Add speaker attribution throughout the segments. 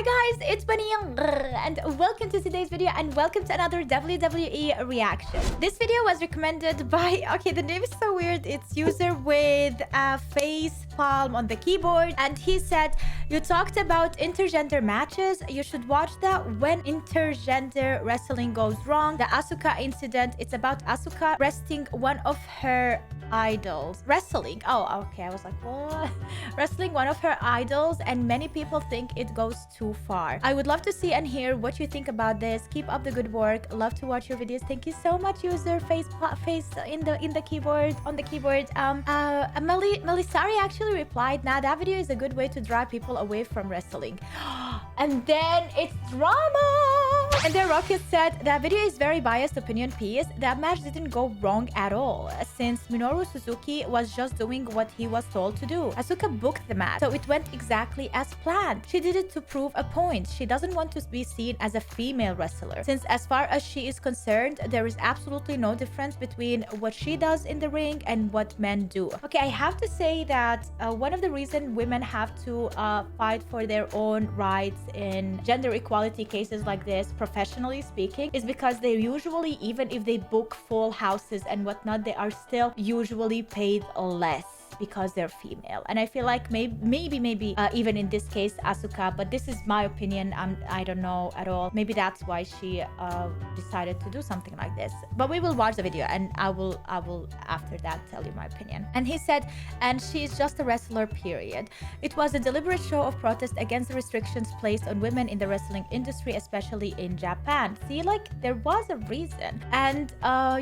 Speaker 1: Hi guys, it's Bunnymon and welcome to today's video and welcome to another WWE reaction. This video was recommended by, okay, the name is so weird. It's user with a face palm on the keyboard, and he said, you talked about intergender matches. You should watch that when intergender wrestling goes wrong. The Asuka Incident. It's about Asuka wrestling one of her idols. Wrestling. Oh, okay. I was like, what? Wrestling one of her idols, and many people think it goes too far. I would love to see and hear what you think about this. Keep up the good work. Love to watch your videos. Thank you so much, user face in the keyboard on the keyboard. Melisari actually replied, nah, that video is a good way to drive people away from wrestling. And then it's drama. And then Rocket said, that video is very biased opinion piece. That match didn't go wrong at all, since Minoru Suzuki was just doing what he was told to do. Asuka booked the match, so it went exactly as planned. She did it to prove a point. She doesn't want to be seen as a female wrestler, since as far as she is concerned, there is absolutely no difference between what she does in the ring and what men do. Okay, I have to say that one of the reasons women have to fight for their own rights in gender equality cases like this, professionally speaking, is because they usually, even if they book full houses and whatnot, they are still usually paid less because they're female. And I feel like maybe even in this case Asuka, but this is my opinion, I don't know at all, maybe that's why she decided to do something like this. But we will watch the video and I will after that tell you my opinion. And he said, and she's just a wrestler, period. It was a deliberate show of protest against the restrictions placed on women in the wrestling industry, especially in Japan. See, like, there was a reason. And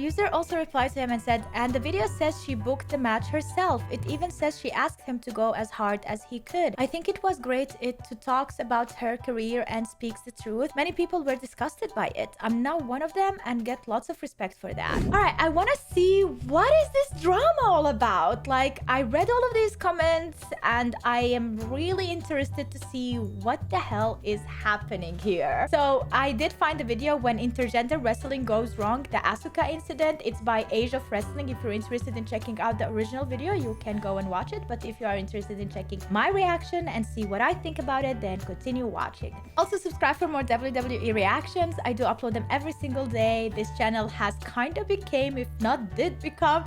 Speaker 1: user also replied to him and said, and the video says she booked the match herself. It even says she asked him to go as hard as he could. I think it was great. It talks about her career and speaks the truth. Many people were disgusted by it. I'm now one of them and get lots of respect for that. All right, I want to see what is this drama all about. Like, I read all of these comments and I am really interested to see what the hell is happening here. So I did find the video when intergender wrestling goes wrong, the Asuka Incident. It's by Age of Wrestling. If you're interested in checking out the original video, you can go and watch it. But if you are interested in checking my reaction and see what I think about it, then continue watching. Also subscribe for more WWE reactions. I do upload them every single day. This channel has kind of became, if not did become,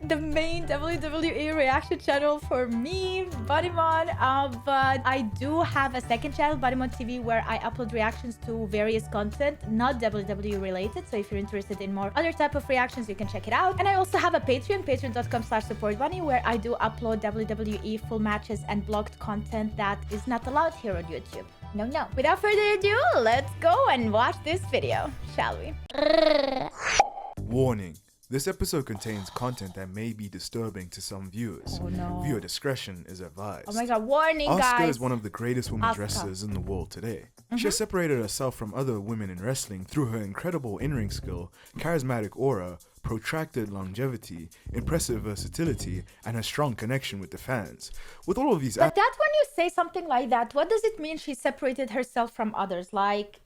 Speaker 1: the main WWE reaction channel for me, Bunnymon. But I do have a second channel, Bunnymon TV, where I upload reactions to various content, not WWE related. So if you're interested in more other type of reactions, you can check it out. And I also have a Patreon, patreon.com/supportbunny, where I do upload WWE full matches and blocked content that is not allowed here on YouTube. No. Without further ado, let's go and watch this video, shall we?
Speaker 2: Warning. This episode contains content that may be disturbing to some viewers.
Speaker 1: Oh no.
Speaker 2: Viewer discretion is advised.
Speaker 1: Oh my god, warning,
Speaker 2: Asuka
Speaker 1: guys.
Speaker 2: is one of the greatest women's wrestlers in the world today. She has separated herself from other women in wrestling through her incredible in-ring skill, charismatic aura, protracted longevity, impressive versatility, and her strong connection with the fans. With all of these...
Speaker 1: But that when you say something like that, what does it mean she separated herself from others? Like...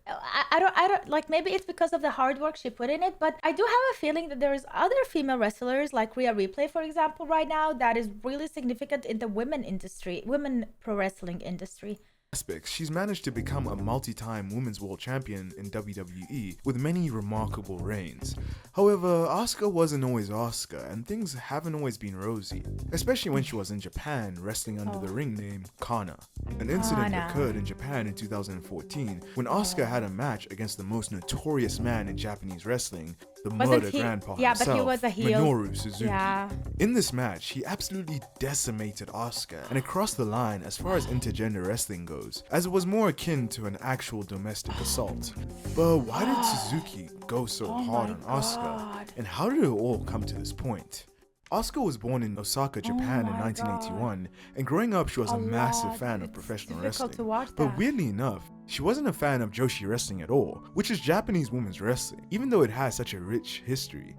Speaker 1: I don't like, maybe it's because of the hard work she put in it, but I do have a feeling that there's other female wrestlers like Rhea Ripley, for example, right now, that is really significant in the women pro wrestling industry.
Speaker 2: Aspects, she's managed to become a multi-time women's world champion in WWE with many remarkable reigns. However, Asuka wasn't always Asuka, and things haven't always been rosy, especially when she was in Japan wrestling under the ring name Kana. An incident occurred in Japan in 2014 when Asuka had a match against the most notorious man in Japanese wrestling, the murder grandpa himself,
Speaker 1: but he was a heel.
Speaker 2: Minoru Suzuki.
Speaker 1: Yeah.
Speaker 2: In this match, he absolutely decimated Asuka, and it crossed the line as far as intergender wrestling goes, as it was more akin to an actual domestic assault. But why did Suzuki go so hard on Asuka, and how did it all come to this point? Asuka was born in Osaka, Japan in 1981, and growing up she was a massive fan of professional wrestling. But weirdly enough, she wasn't a fan of Joshi wrestling at all, which is Japanese women's wrestling, even though it has such a rich history.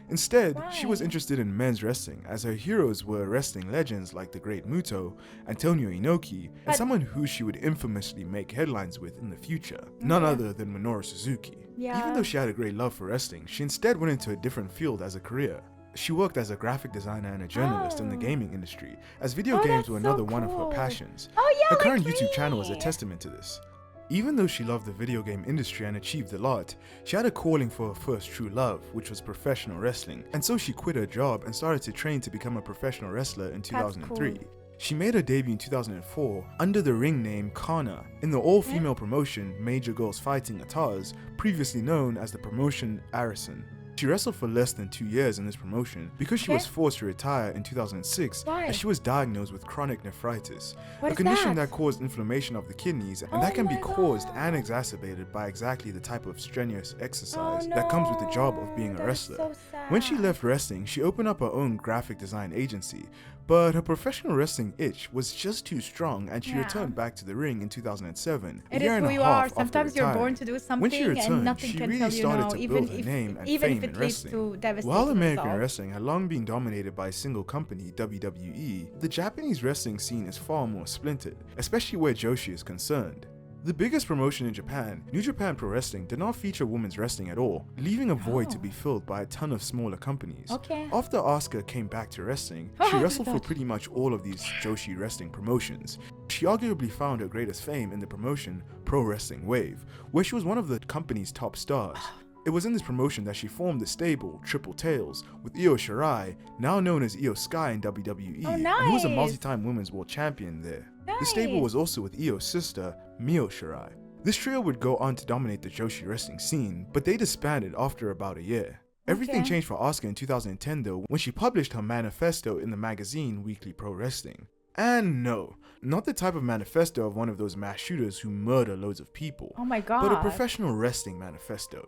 Speaker 2: Instead, she was interested in men's wrestling, as her heroes were wrestling legends like the great Muto, Antonio Inoki, and someone who she would infamously make headlines with in the future, none other than Minoru Suzuki. Even though she had a great love for wrestling, she instead went into a different field as a career. She worked as a graphic designer and a journalist in the gaming industry, as video
Speaker 1: Oh,
Speaker 2: games
Speaker 1: that's
Speaker 2: were
Speaker 1: so
Speaker 2: another one of her
Speaker 1: cool.
Speaker 2: passions.
Speaker 1: Oh yeah,
Speaker 2: Her
Speaker 1: like
Speaker 2: current
Speaker 1: me.
Speaker 2: YouTube channel is a testament to this. Even though she loved the video game industry and achieved a lot, she had a calling for her first true love, which was professional wrestling, and so she quit her job and started to train to become a professional wrestler in 2003.
Speaker 1: cool.
Speaker 2: She made her debut in 2004 under the ring name Kana in the all-female promotion Major Girls Fighting Atars, previously known as the promotion Arison. She wrestled for less than 2 years in this promotion because she was forced to retire in 2006
Speaker 1: Why?
Speaker 2: as she was diagnosed with chronic nephritis,
Speaker 1: What
Speaker 2: a
Speaker 1: is
Speaker 2: condition
Speaker 1: that?
Speaker 2: that caused inflammation of the kidneys, and
Speaker 1: Oh
Speaker 2: that can be
Speaker 1: my
Speaker 2: caused
Speaker 1: God.
Speaker 2: and exacerbated by exactly the type of strenuous exercise
Speaker 1: Oh,
Speaker 2: that comes with the job of being a
Speaker 1: that is
Speaker 2: wrestler.
Speaker 1: so sad.
Speaker 2: When she left wrestling, she opened up her own graphic design agency, but her professional wrestling itch was just too strong and she
Speaker 1: Yeah.
Speaker 2: returned back to the ring in 2007,
Speaker 1: It
Speaker 2: a year
Speaker 1: is
Speaker 2: and
Speaker 1: who
Speaker 2: a
Speaker 1: you
Speaker 2: half
Speaker 1: are.
Speaker 2: after
Speaker 1: Sometimes you're born
Speaker 2: retiring.
Speaker 1: to do something
Speaker 2: When she returned,
Speaker 1: and nothing
Speaker 2: she
Speaker 1: can
Speaker 2: really
Speaker 1: tell you
Speaker 2: started
Speaker 1: no,
Speaker 2: to
Speaker 1: even
Speaker 2: build a
Speaker 1: if
Speaker 2: name and
Speaker 1: even
Speaker 2: fame
Speaker 1: if
Speaker 2: in
Speaker 1: it leads
Speaker 2: wrestling.
Speaker 1: to devastating
Speaker 2: While American
Speaker 1: results.
Speaker 2: wrestling had long been dominated by a single company, WWE, the Japanese wrestling scene is far more splintered, especially where Joshi is concerned. The biggest promotion in Japan, New Japan Pro Wrestling, did not feature women's wrestling at all, leaving a void to be filled by a ton of smaller companies.
Speaker 1: Okay.
Speaker 2: After Asuka came back to wrestling, she wrestled for pretty much all of these Joshi wrestling promotions. She arguably found her greatest fame in the promotion Pro Wrestling Wave, where she was one of the company's top stars. It was in this promotion that she formed the stable Triple Tails with Io Shirai, now known as Io Sky in WWE, and who was a
Speaker 1: nice.
Speaker 2: multi-time women's world champion there. The stable
Speaker 1: Nice.
Speaker 2: was also with Io's sister, Mio Shirai. This trio would go on to dominate the Joshi wrestling scene, but they disbanded after about a year. Everything
Speaker 1: Okay.
Speaker 2: changed for Asuka in 2010 though, when she published her manifesto in the magazine Weekly Pro Wrestling. And no, not the type of manifesto of one of those mass shooters who murder loads of people,
Speaker 1: Oh my God.
Speaker 2: but a professional wrestling manifesto.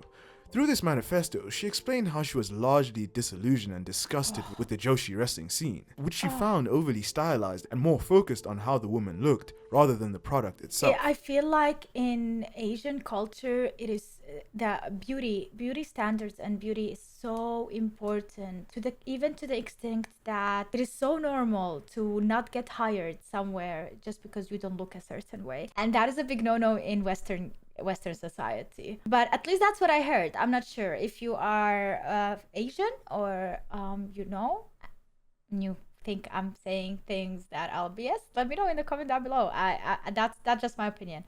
Speaker 2: Through this manifesto, she explained how she was largely disillusioned and disgusted with the Joshi wrestling scene, which she found overly stylized and more focused on how the woman looked rather than the product itself.
Speaker 1: I feel like in Asian culture, it is the beauty standards and beauty is so important to the even to the extent that it is so normal to not get hired somewhere just because you don't look a certain way, and that is a big no-no in Western society. But at least that's what I heard. I'm not sure if you are Asian or you think I'm saying things that are BS. Let me know in the comment down below. That's just my opinion.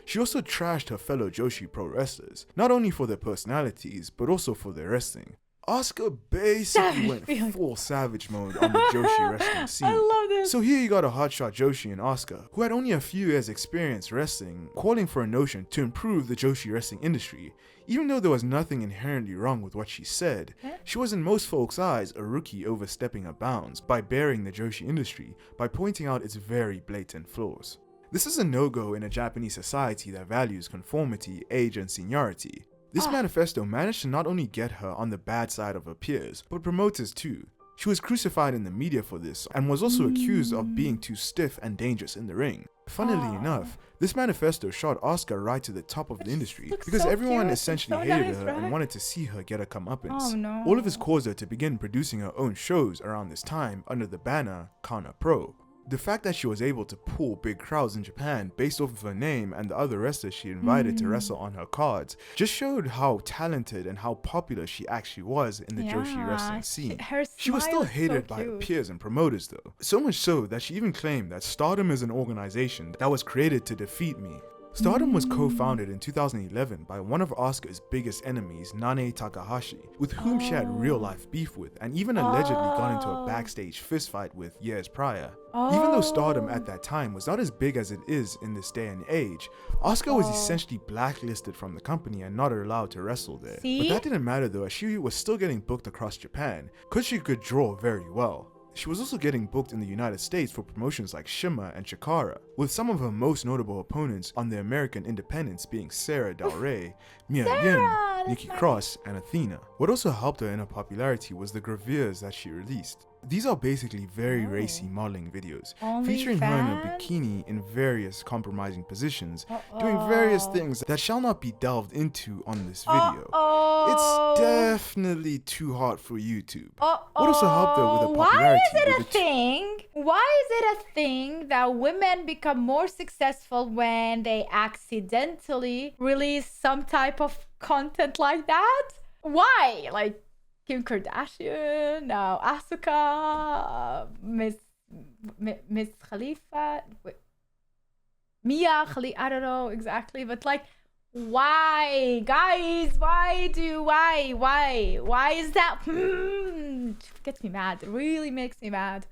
Speaker 2: She also trashed her fellow Joshi pro wrestlers, not only for their personalities, but also for their wrestling. Asuka basically went full savage mode on the Joshi wrestling scene.
Speaker 1: I love this.
Speaker 2: So here you got a hotshot Joshi and Asuka, who had only a few years experience wrestling, calling for a notion to improve the Joshi wrestling industry. Even though there was nothing inherently wrong with what she said, she was in most folks' eyes a rookie overstepping her bounds by burying the Joshi industry by pointing out its very blatant flaws. This is a no-go in a Japanese society that values conformity, age, and seniority. This manifesto managed to not only get her on the bad side of her peers, but promoters too. She was crucified in the media for this and was also accused of being too stiff and dangerous in the ring. Funnily enough, this manifesto shot Asuka right to the top of the industry because
Speaker 1: so
Speaker 2: everyone
Speaker 1: cute.
Speaker 2: essentially
Speaker 1: So
Speaker 2: hated
Speaker 1: nice,
Speaker 2: her
Speaker 1: right?
Speaker 2: and wanted to see her get a comeuppance.
Speaker 1: Oh, no.
Speaker 2: All of this caused her to begin producing her own shows around this time under the banner Kana Pro. The fact that she was able to pull big crowds in Japan based off of her name and the other wrestlers she invited to wrestle on her cards just showed how talented and how popular she actually was in the Joshi wrestling scene. She was still hated by her peers and promoters though, so much so that she even claimed that Stardom is an organization that was created to defeat me. Stardom was co-founded in 2011 by one of Asuka's biggest enemies, Nane Takahashi, with whom she had real-life beef with and even allegedly got into a backstage fistfight with years prior. Even though Stardom at that time was not as big as it is in this day and age, Asuka was essentially blacklisted from the company and not allowed to wrestle there. But that didn't matter though, as she was still getting booked across Japan, because she could draw very well. She was also getting booked in the United States for promotions like Shima and Chikara, with some of her most notable opponents on the American independents being Sarah Del Rey, Mia Yim, Nikki Cross, and Athena. What also helped her in her popularity was the gravures that she released. These are basically very racy modeling videos, featuring her in a bikini in various compromising positions, doing various things that shall not be delved into on this video. It's definitely too hot for YouTube. What also helped her with her popularity?
Speaker 1: Why is it a thing? Why is it a thing that women become more successful when they accidentally release some type of content like that? Why? Like, Kim Kardashian, now Asuka, Miss Khalifa, Mia Khalifa, I don't know exactly, but like, why, guys? Why is that? Gets me mad. It really makes me mad.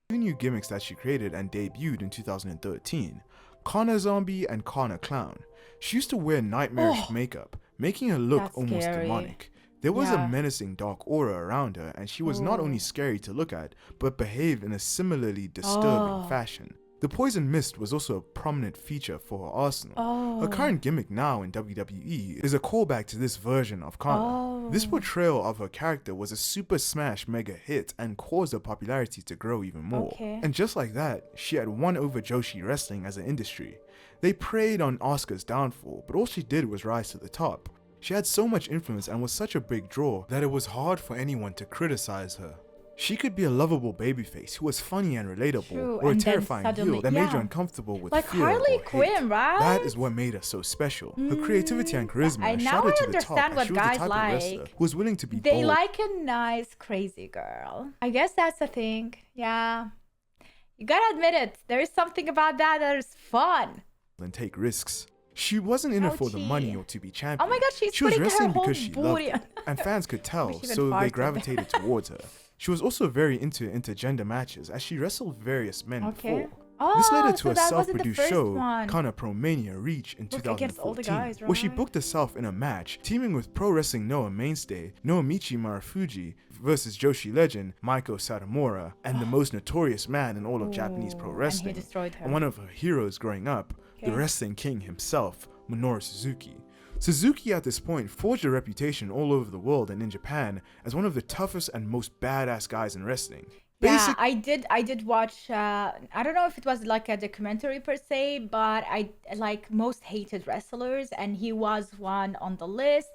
Speaker 2: Two new gimmicks that she created and debuted in 2013, Kana Zombie and Kana Clown. She used to wear nightmarish makeup, making her look
Speaker 1: That's
Speaker 2: almost
Speaker 1: scary.
Speaker 2: demonic. There was a menacing dark aura around her, and she was not only scary to look at, but behaved in a similarly disturbing fashion. The poison mist was also a prominent feature for her arsenal. Her current gimmick now in WWE is a callback to this version of Kana. This portrayal of her character was a super smash mega hit and caused her popularity to grow even more. And just like that, she had won over Joshi wrestling as an industry. They preyed on Asuka's downfall, but all she did was rise to the top. She had so much influence and was such a big draw that it was hard for anyone to criticize her. She could be a lovable babyface who was funny and relatable, or a terrifying heel that made you uncomfortable with
Speaker 1: like
Speaker 2: fear
Speaker 1: Harley
Speaker 2: or
Speaker 1: Quinn,
Speaker 2: hate.
Speaker 1: right?
Speaker 2: That is what made her so special. Her creativity and charisma shot her to the top, and she was the type of wrestler who was willing to be
Speaker 1: They
Speaker 2: bold.
Speaker 1: like a nice, crazy girl. I guess that's the thing. Yeah. You gotta admit it. There is something about that is fun.
Speaker 2: And take risks. She wasn't in it for the money or to be champion.
Speaker 1: Oh my god,
Speaker 2: she was
Speaker 1: putting
Speaker 2: wrestling
Speaker 1: her whole
Speaker 2: because she loved
Speaker 1: booty
Speaker 2: it, and fans could tell,
Speaker 1: She even
Speaker 2: so they
Speaker 1: farted.
Speaker 2: gravitated towards her. She was also very into intergender matches, as she wrestled various men before. This led her to a self-produced show, Kana Pro Mania Reach, in 2014, where she booked herself in a match, teaming with pro wrestling Noah mainstay Naomichi Marufuji versus Joshi legend Maiko Satomura, and the most notorious man in all of Japanese pro wrestling,
Speaker 1: and he destroyed her.
Speaker 2: and one of her heroes growing up, the wrestling king himself, Minoru Suzuki. Suzuki at this point forged a reputation all over the world and in Japan as one of the toughest and most badass guys in wrestling.
Speaker 1: Yeah, I did watch, I don't know if it was like a documentary per se, but I like most hated wrestlers, and he was one on the list.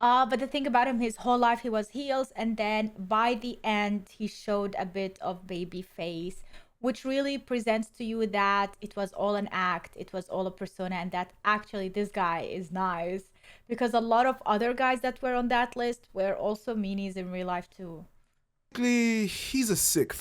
Speaker 1: But the thing about him, his whole life he was heels, and then by the end he showed a bit of baby face, which really presents to you that it was all an act, it was all a persona, and that actually this guy is nice. Because a lot of other guys that were on that list were also meanies in real life too.
Speaker 2: He's a sick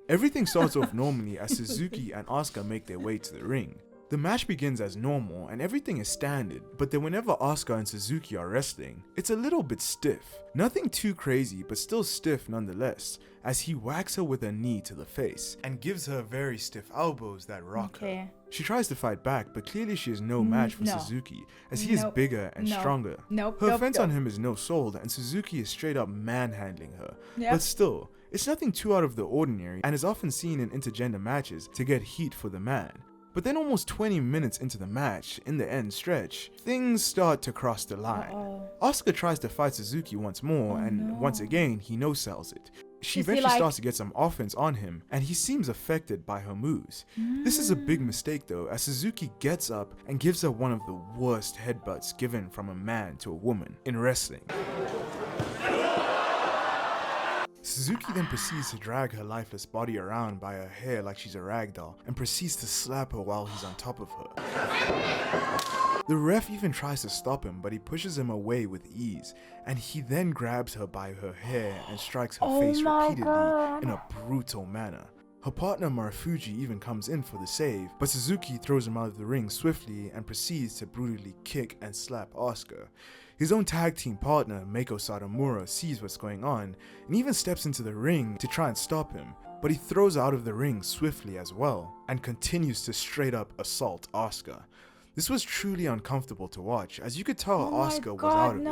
Speaker 2: Everything starts off normally as Suzuki and Asuka make their way to the ring. The match begins as normal and everything is standard, but then whenever Asuka and Suzuki are wrestling, it's a little bit stiff. Nothing too crazy, but still stiff nonetheless, as he whacks her with a knee to the face and gives her very stiff elbows that rock her. She tries to fight back, but clearly she is no match for Suzuki, as he is bigger and stronger. Her offense on him is no sold, and Suzuki is straight up manhandling her. But still, it's nothing too out of the ordinary and is often seen in intergender matches to get heat for the man. But then almost 20 minutes into the match, in the end stretch, things start to cross the line. Asuka tries to fight Suzuki once more, and once again, he no-sells it. She eventually starts to get some offense on him, and he seems affected by her moves. This is a big mistake though, as Suzuki gets up and gives her one of the worst headbutts given from a man to a woman in wrestling. Suzuki then proceeds to drag her lifeless body around by her hair like she's a ragdoll and proceeds to slap her while he's on top of her. The ref even tries to stop him, but he pushes him away with ease, and he then grabs her by her hair and strikes her face repeatedly in a brutal manner. Her partner Marufuji even comes in for the save, but Suzuki throws him out of the ring swiftly and proceeds to brutally kick and slap Asuka. His own tag team partner, Maiko Satomura, sees what's going on and even steps into the ring to try and stop him, but he throws her out of the ring swiftly as well and continues to straight up assault Asuka. This was truly uncomfortable to watch, as you could tell Asuka was out of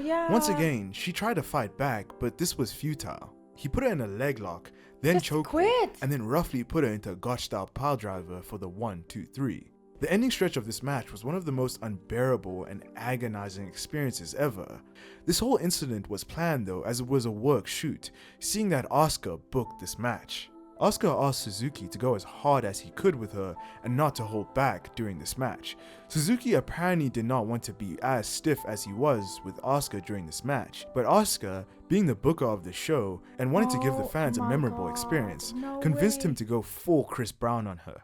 Speaker 2: it. Once again, she tried to fight back, but this was futile. He put her in a leg lock, then choked her, and then roughly put her into a gotch-style piledriver for the 1-2-3. The ending stretch of this match was one of the most unbearable and agonizing experiences ever. This whole incident was planned though, as it was a work shoot, seeing that Asuka booked this match. Asuka asked Suzuki to go as hard as he could with her and not to hold back during this match. Suzuki apparently did not want to be as stiff as he was with Asuka during this match, but Asuka, being the booker of the show and wanted to give the fans a memorable experience, convinced him to go full Chris Brown on her.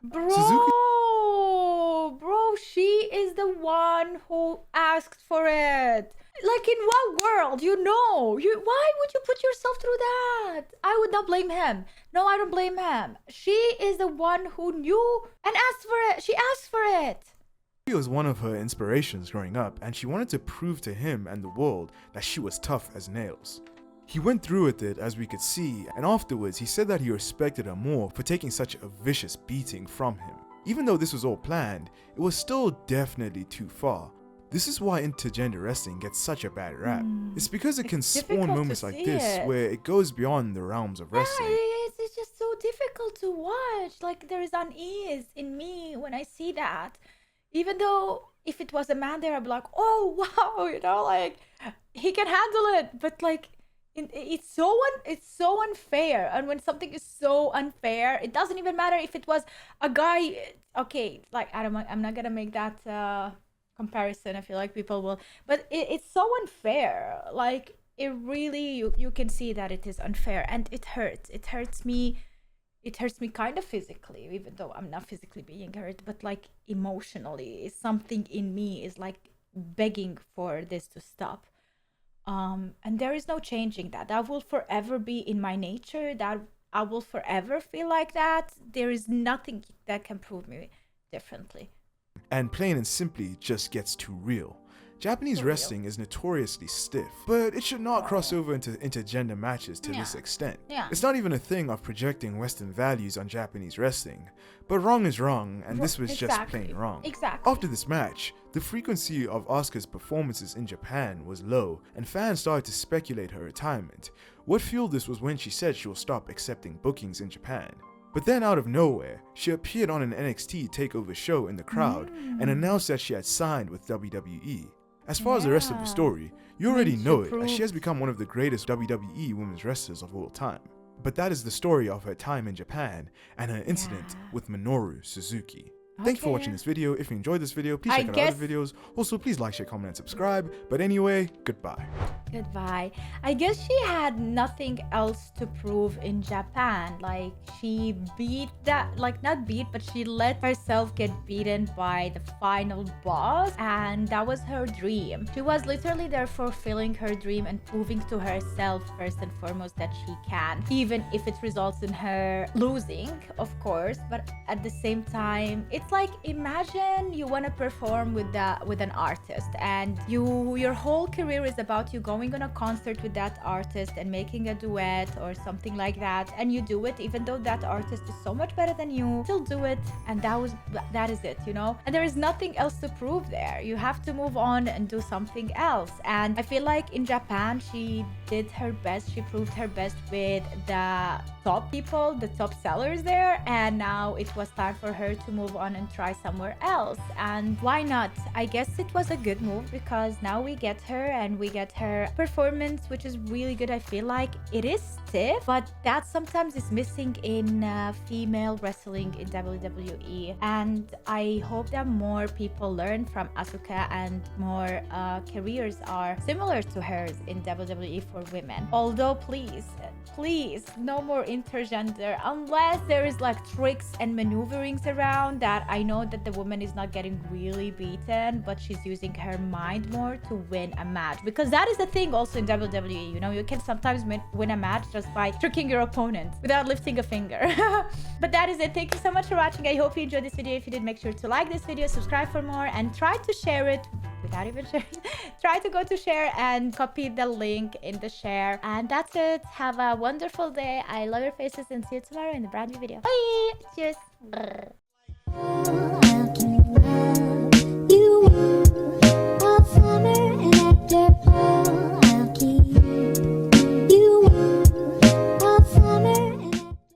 Speaker 1: Bro, she is the one who asked for it. Like, in what world? Why would you put yourself through that? I would not blame him. No, I don't blame him. She is the one who knew and asked for it. She asked for it.
Speaker 2: He was one of her inspirations growing up, and she wanted to prove to him and the world that she was tough as nails. He went through with it, as we could see, and afterwards he said that he respected her more for taking such a vicious beating from him. Even though this was all planned, it was still definitely too far. This is why intergender wrestling gets such a bad rap. It's because it can spawn moments like this where it goes beyond the realms of wrestling.
Speaker 1: Yeah, it's just so difficult to watch. Like, there is unease in me when I see that. Even though if it was a man there, I'd be like, oh wow, like, he can handle it. But like, it's so unfair. And when something is so unfair, it doesn't even matter if it was a guy. Okay, like, I'm not gonna make that comparison. I feel like people will, but it's so unfair. Like, it really, you can see that it is unfair, and it hurts me kind of physically, even though I'm not physically being hurt, but like emotionally, something in me is like begging for this to stop. And there is no changing that. That will forever be in my nature, that I will forever feel like that. There is nothing that can prove me differently.
Speaker 2: And plain and simply just gets too real. Japanese wrestling is notoriously stiff, but it should not cross over into intergender matches to this extent. It's not even a thing of projecting Western values on Japanese wrestling, but wrong is wrong, and this was just plain wrong. After this match, the frequency of Asuka's performances in Japan was low, and fans started to speculate her retirement. What fueled this was when she said she will stop accepting bookings in Japan. But then out of nowhere, she appeared on an NXT TakeOver show in the crowd and announced that she had signed with WWE. As far as the rest of the story, you already know it, as she has become one of the greatest WWE women's wrestlers of all time. But that is the story of her time in Japan and her incident with Minoru Suzuki. Thank you for watching this video. If you enjoyed this video, please check out other videos. Also, please like, share, comment, and subscribe. But anyway, goodbye.
Speaker 1: Goodbye. I guess she had nothing else to prove in Japan. Like, she beat that, like, not beat, but she let herself get beaten by the final boss, and that was her dream. She was literally there fulfilling her dream and proving to herself first and foremost that she can, even if it results in her losing, of course. But at the same time, it's like, imagine you want to perform with an artist, and your whole career is about you going on a concert with that artist and making a duet or something like that, and you do it even though that artist is so much better than you. Still do it, and that is it, you know. And there is nothing else to prove there. You have to move on and do something else. And I feel like in Japan, she did her best. She proved her best with the top people, the top sellers there, and now it was time for her to move on and try somewhere else. And why not? I guess it was a good move, because now we get her, and we get her performance, which is really good. I feel like it is stiff, but that sometimes is missing in female wrestling in WWE. And I hope that more people learn from Asuka and more careers are similar to hers in WWE for women. Although please, no more intergender, unless there is like tricks and maneuverings around that. I know that the woman is not getting really beaten, but she's using her mind more to win a match, because that is the thing also in WWE, you know, you can sometimes win a match just by tricking your opponent without lifting a finger. But that is it. Thank you so much for watching. I hope you enjoyed this video. If you did, make sure to like this video, subscribe for more, and try to share it without even sharing. Try to go to share and copy the link in the share. And that's it. Have a wonderful day. I love your faces, and see you tomorrow in a brand new video. Bye. Cheers.